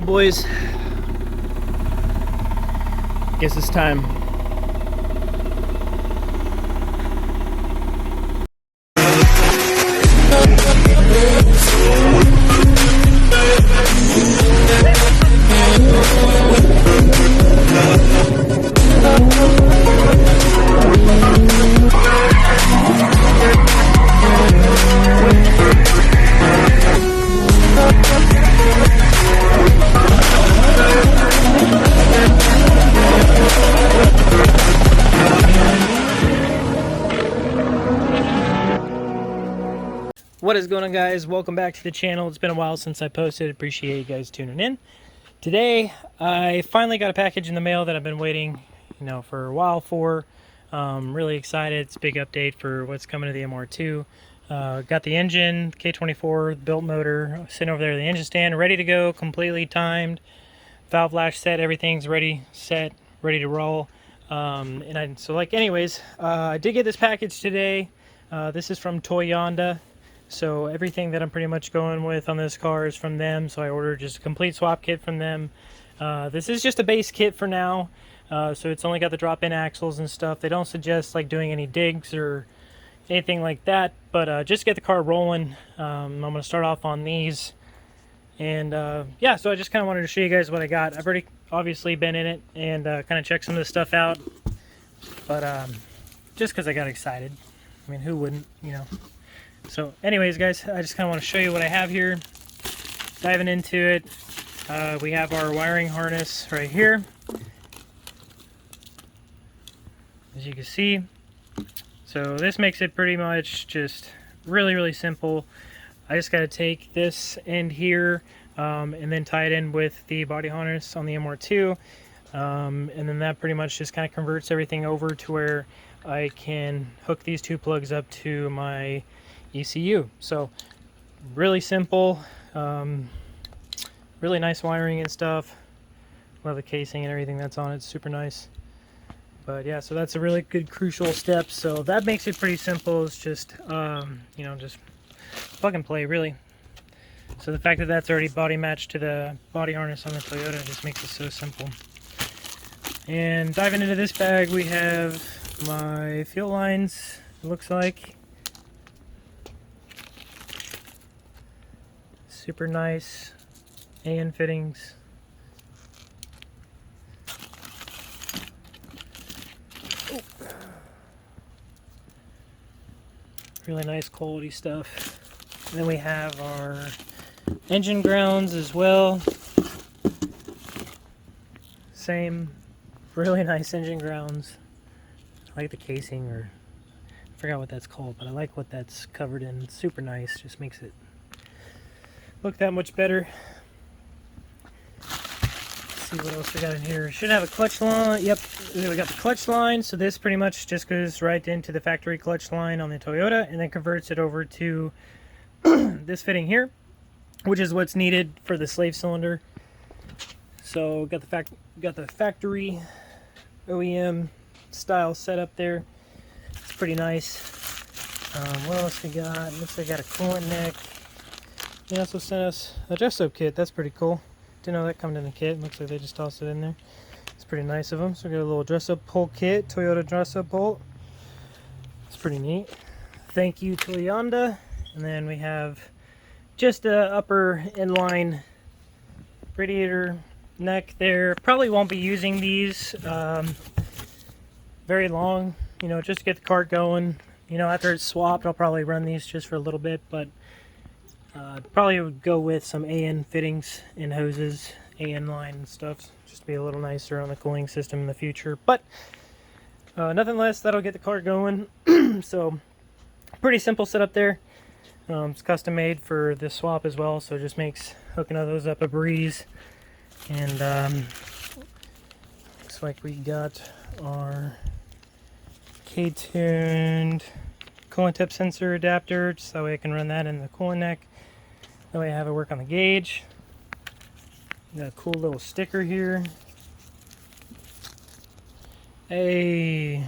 boys. Guess it's time. What is going on, guys? Welcome back to the channel. It's been a while since I posted. Appreciate you guys tuning in. Today I finally got a package in the mail that I've been waiting for a while for. Really excited. It's a big update for what's coming to the MR2. Got the engine, K24 built motor sitting over there at the engine stand, ready to go, completely timed, valve latch set, everything's ready, set, ready to roll. Anyways, I did get this package today. This is from Toyonda. So everything that I'm pretty much going with on this car is from them. So I ordered just a complete swap kit from them. This is just a base kit for now. So it's only got the drop-in axles and stuff. They don't suggest like doing any digs or anything like that. But just get the car rolling. I'm going to start off on these. And yeah, so I just kind of wanted to show you guys what I got. I've already obviously been in it and kind of checked some of this stuff out. But just because I got excited. I mean, who wouldn't, So anyways, guys, I just kind of want to show you what I have here. Diving into it, we have our wiring harness right here. As you can see. So this makes it pretty much just really simple. I just got to take this end here and then tie it in with the body harness on the MR2. And then that pretty much just kind of converts everything over to where I can hook these two plugs up to my ECU. So really simple, really nice wiring and stuff. Love the casing and everything that's on it, super nice. But yeah, so that's a really good crucial step. So that makes it pretty simple. It's just just plug and play, really. So the fact that that's already body matched to the body harness on the Toyota just makes it so simple. And diving into this bag, we have my fuel lines, it looks like. Super nice AN fittings. Oh. Really nice quality stuff. And then we have our engine grounds as well. Same, really nice engine grounds. I like the casing, or I forgot what that's called, but I like what that's covered in. It's super nice, just makes it look that much better. Let's see what else we got in here. Should have a clutch line. Yep, we got the clutch line. So this pretty much just goes right into the factory clutch line on the Toyota and then converts it over to this fitting here, which is what's needed for the slave cylinder. So got the factory OEM style setup there. It's pretty nice. What else we got? Looks like I got a coolant neck. They also sent us a dress-up kit. That's pretty cool. Didn't know that coming in the kit. Looks like they just tossed it in there. It's pretty nice of them. So we got a little dress-up pull kit, Toyota dress-up bolt. It's pretty neat. Thank you, Toyonda. And then we have just a upper inline radiator neck there. Probably won't be using these very long. Just to get the car going. After it's swapped, I'll probably run these just for a little bit, but probably would go with some AN fittings and hoses, AN line and stuff, just to be a little nicer on the cooling system in the future. But nothing less, that'll get the car going. So pretty simple setup there. It's custom made for this swap as well, so it just makes hooking all those up a breeze. And looks like we got our K-tuned coolant tip sensor adapter, just that way I can run that in the coolant neck. That way I have it work on the gauge. Got a cool little sticker here. Hey,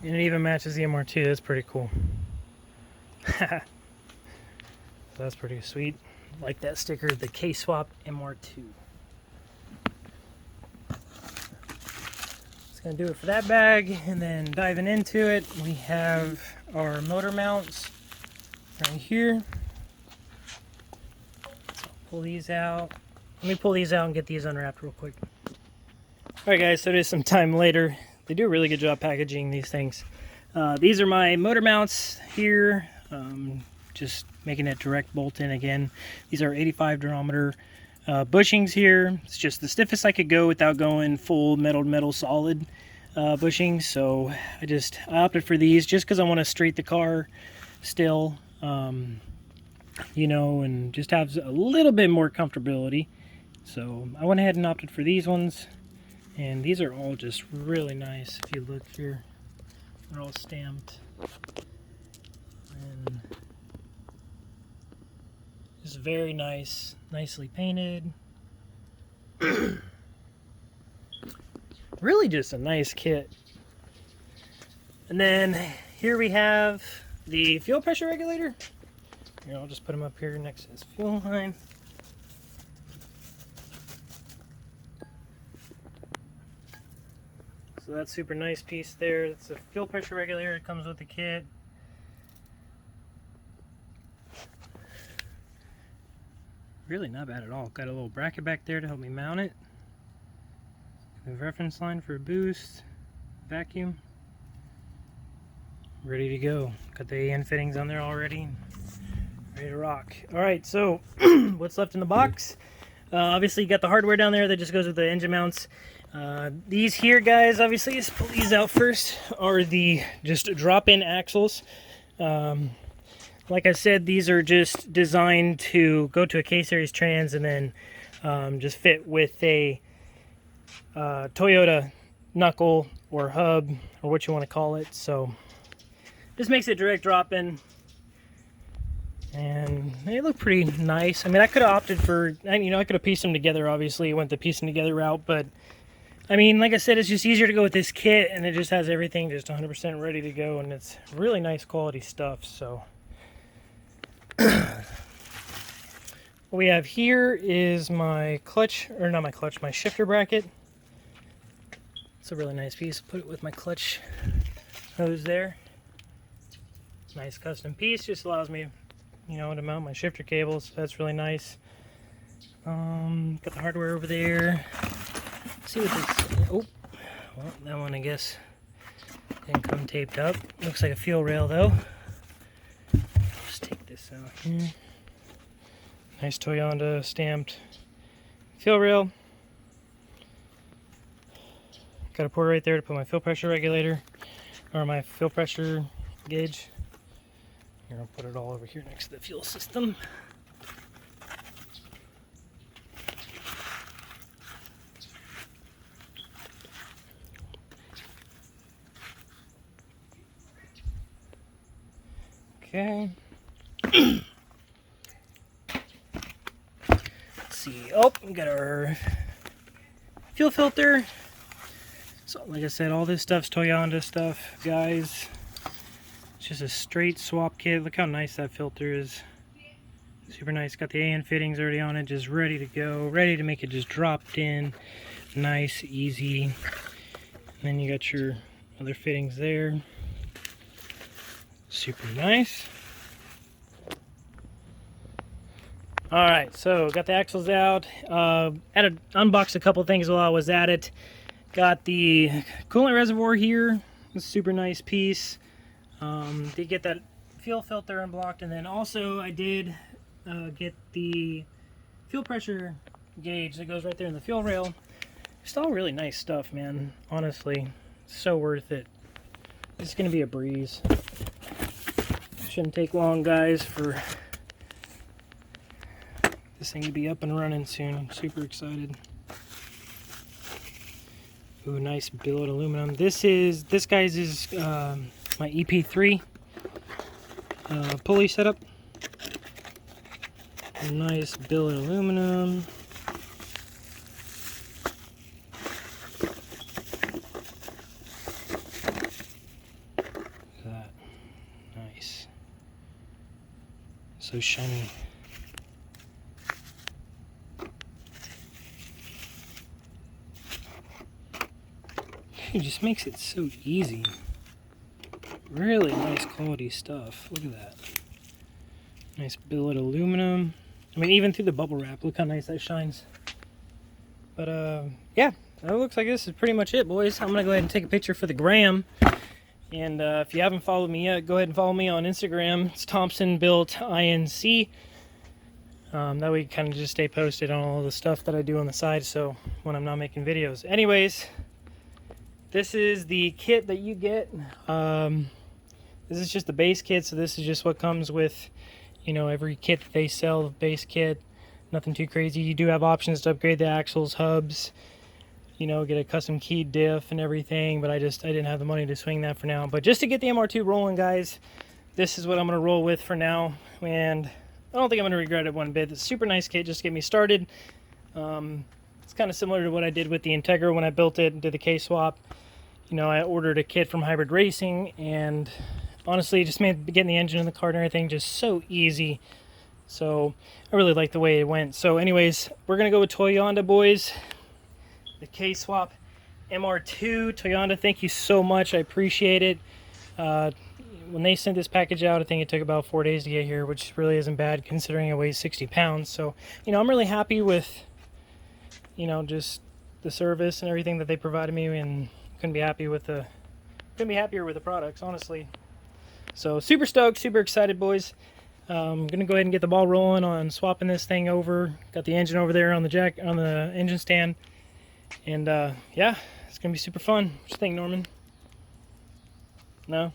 and it even matches the MR2. That's pretty cool. That's pretty sweet. like that sticker, the KSWAP MR2. That's going to do it for that bag. And then diving into it, we have our motor mounts right here. So I'll pull these out. Let me pull these out and get these unwrapped real quick. Alright guys, so it is some time later. They do a really good job packaging these things. These are my motor mounts here. Just making it direct bolt in again. These are 85 durometer bushings here. It's just the stiffest I could go without going full metal solid bushings. So I opted for these just because I want to straight the car still, you know, and just have a little bit more comfortability. So I went ahead and opted for these ones, and these are all just really nice. If you look here, they're all stamped and just very nice, nicely painted. Really just a nice kit. And then here we have the fuel pressure regulator. Here, I'll just put them up here next to this fuel line. So that's a super nice piece there. It's a fuel pressure regulator. It comes with the kit. Really not bad at all. Got a little bracket back there to help me mount it. The reference line for a boost. Vacuum. Ready to go. Got the AN fittings on there already. Ready to rock. Alright, so what's left in the box? Obviously you got the hardware down there that just goes with the engine mounts. These here, guys, obviously, let's pull these out first, are the just drop-in axles. Like I said, these are just designed to go to a K-Series trans and then just fit with a Toyota knuckle or hub or what you want to call it. So this makes it direct drop-in, and they look pretty nice. I mean, I could have opted for, you know, I could have pieced them together. Obviously, went the piecing together route, but I mean, like I said, it's just easier to go with this kit, and it just has everything just 100% ready to go, and it's really nice quality stuff. So what we have here is my clutch, or not my clutch, my shifter bracket. It's a really nice piece. Put it with my clutch hose there. Nice custom piece, just allows me, you know, to mount my shifter cables. So that's really nice. Got the hardware over there. Let's see what this. Oh, well, that one I guess didn't come taped up. Looks like a fuel rail though. Just take this out here. Nice Toyonda stamped fuel rail. Got a port right there to put my fuel pressure regulator, or my fuel pressure gauge. Here, I'll put it all over here next to the fuel system. Okay. Let's see. Oh, we got our fuel filter. So, like I said, all this stuff's Toyonda stuff, guys. It's just a straight swap kit. Look how nice that filter is. Super nice. Got the AN fittings already on it, just ready to go. Ready to make it just dropped in. Nice, easy. And then you got your other fittings there. Super nice. Alright, so got the axles out. Unboxed a couple things while I was at it. Got the coolant reservoir here. It's a super nice piece. Did get that fuel filter unblocked, and then also I did get the fuel pressure gauge that goes right there in the fuel rail. It's all really nice stuff, man. Honestly, so worth it. It's gonna be a breeze. Shouldn't take long, guys, for this thing to be up and running soon. I'm super excited. Ooh, nice billet aluminum. This guy's is my EP3 pulley setup. Nice billet aluminum. Look at that. Nice. So shiny. Dude, just makes it so easy. Really nice quality stuff. Look at that. Nice billet aluminum. I mean, even through the bubble wrap, look how nice that shines. But yeah, that looks like this is pretty much it, boys. I'm gonna go ahead and take a picture for the gram. And if you haven't followed me yet, go ahead and follow me on Instagram. It's THOMPSONBUILT INC. That way you kind of just stay posted on all the stuff that I do on the side, so when I'm not making videos. Anyways, this is the kit that you get. This is just the base kit, so this is just what comes with, you know, every kit that they sell, the base kit. Nothing too crazy. You do have options to upgrade the axles, hubs, you know, get a custom keyed diff and everything, but I didn't have the money to swing that for now. But just to get the MR2 rolling, guys, this is what I'm going to roll with for now, and I don't think I'm going to regret it one bit. It's a super nice kit just to get me started. It's kind of similar to what I did with the Integra when I built it and did the K-swap. You know, I ordered a kit from Hybrid Racing, and honestly, it just made getting the engine in the car and everything just so easy. So I really like the way it went. So anyways, we're going to go with Toyonda, boys. The K-swap MR2. Toyonda, thank you so much. I appreciate it. When they sent this package out, I think it took about 4 days to get here, which really isn't bad considering it weighs 60 pounds. So, you know, I'm really happy with, you know, just the service and everything that they provided me, and couldn't be happier with the products, honestly. So super stoked, super excited, boys. I'm gonna go ahead and get the ball rolling on swapping this thing over. Got the engine over there on the engine stand, and yeah, it's gonna be super fun. What you think, Norman? No?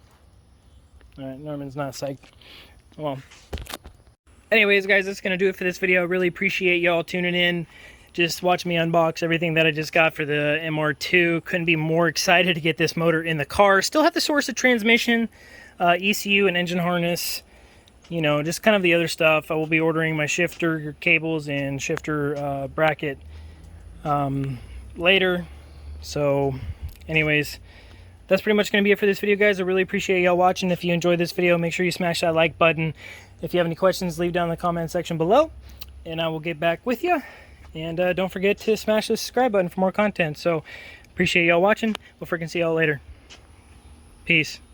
All right, Norman's not psyched. Well, anyways, guys, that's gonna do it for this video. I really appreciate y'all tuning in, just watch me unbox everything that I just got for the MR2. Couldn't be more excited to get this motor in the car. Still have to source a transmission, ECU, and engine harness. You know, just kind of the other stuff. I will be ordering my shifter cables and shifter bracket later. So anyways, that's pretty much going to be it for this video, guys. I really appreciate y'all watching. If you enjoyed this video, make sure you smash that like button. If you have any questions, leave down in the comment section below, and I will get back with you. And don't forget to smash the subscribe button for more content. So appreciate y'all watching. We'll freaking see y'all later. Peace.